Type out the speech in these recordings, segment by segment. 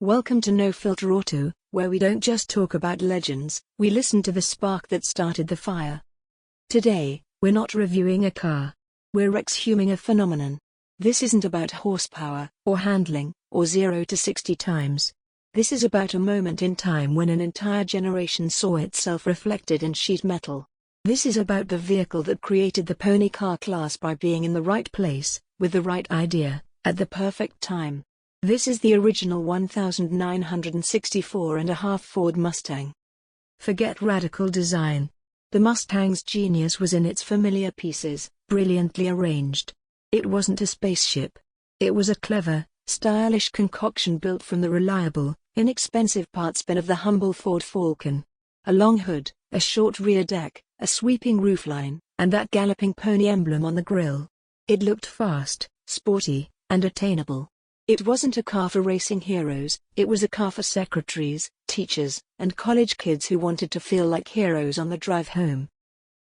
Welcome to No Filter Auto, where we don't just talk about legends, we listen to the spark that started the fire. Today, we're not reviewing a car. We're exhuming a phenomenon. This isn't about horsepower, or handling, or 0 to 60 times. This is about a moment in time when an entire generation saw itself reflected in sheet metal. This is about the vehicle that created the pony car class by being in the right place, with the right idea, at the perfect time. This is the original 1964.5 Ford Mustang. Forget radical design. The Mustang's genius was in its familiar pieces, brilliantly arranged. It wasn't a spaceship. It was a clever, stylish concoction built from the reliable, inexpensive parts bin of the humble Ford Falcon. A long hood, a short rear deck, a sweeping roofline, and that galloping pony emblem on the grille. It looked fast, sporty, and attainable. It wasn't a car for racing heroes, it was a car for secretaries, teachers, and college kids who wanted to feel like heroes on the drive home.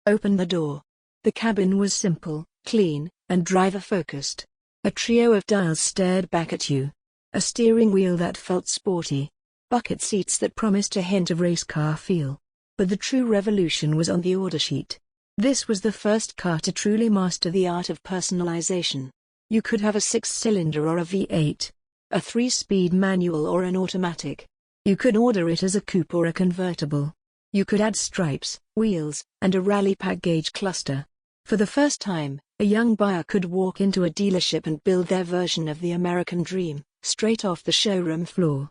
Open the door. The cabin was simple, clean, and driver-focused. A trio of dials stared back at you. A steering wheel that felt sporty. Bucket seats that promised a hint of race car feel. But the true revolution was on the order sheet. This was the first car to truly master the art of personalization. You could have a 6-cylinder or a V8, a 3-speed manual or an automatic. You could order it as a coupe or a convertible. You could add stripes, wheels, and a rally pack gauge cluster. For the first time, a young buyer could walk into a dealership and build their version of the American dream, straight off the showroom floor.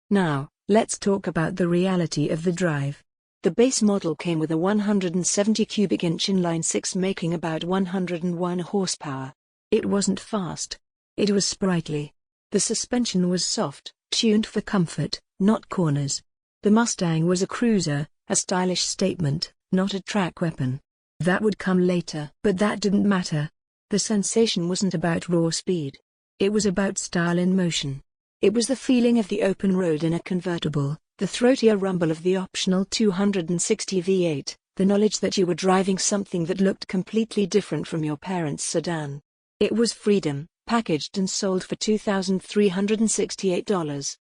Now, let's talk about the reality of the drive. The base model came with a 170 cubic inch inline-6 making about 101 horsepower. It wasn't fast. It was sprightly. The suspension was soft, tuned for comfort, not corners. The Mustang was a cruiser, a stylish statement, not a track weapon. That would come later. But that didn't matter. The sensation wasn't about raw speed. It was about style in motion. It was the feeling of the open road in a convertible, the throatier rumble of the optional 260 V8, the knowledge that you were driving something that looked completely different from your parents' sedan. It was freedom, packaged and sold for $2,368.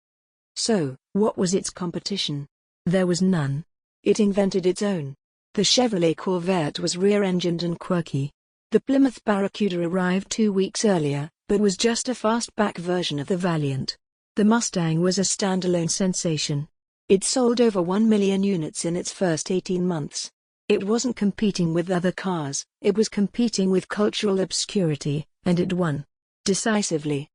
So, what was its competition? There was none. It invented its own. The Chevrolet Corvette was rear-engined and quirky. The Plymouth Barracuda arrived 2 weeks earlier, but was just a fastback version of the Valiant. The Mustang was a standalone sensation. It sold over 1 million units in its first 18 months. It wasn't competing with other cars, it was competing with cultural obscurity, and it won. Decisively.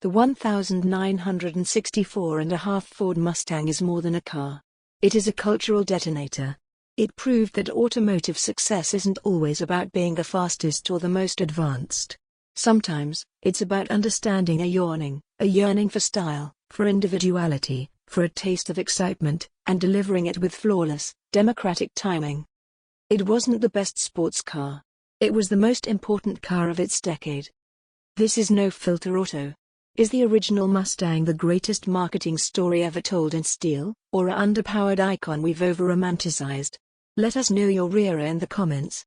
The 1964.5 Ford Mustang is more than a car. It is a cultural detonator. It proved that automotive success isn't always about being the fastest or the most advanced. Sometimes, it's about understanding a yearning for style, for individuality, for a taste of excitement, and delivering it with flawless, democratic timing. It wasn't the best sports car. It was the most important car of its decade. This is No Filter Auto. Is the original Mustang the greatest marketing story ever told in steel, or an underpowered icon we've over-romanticized? Let us know your era in the comments.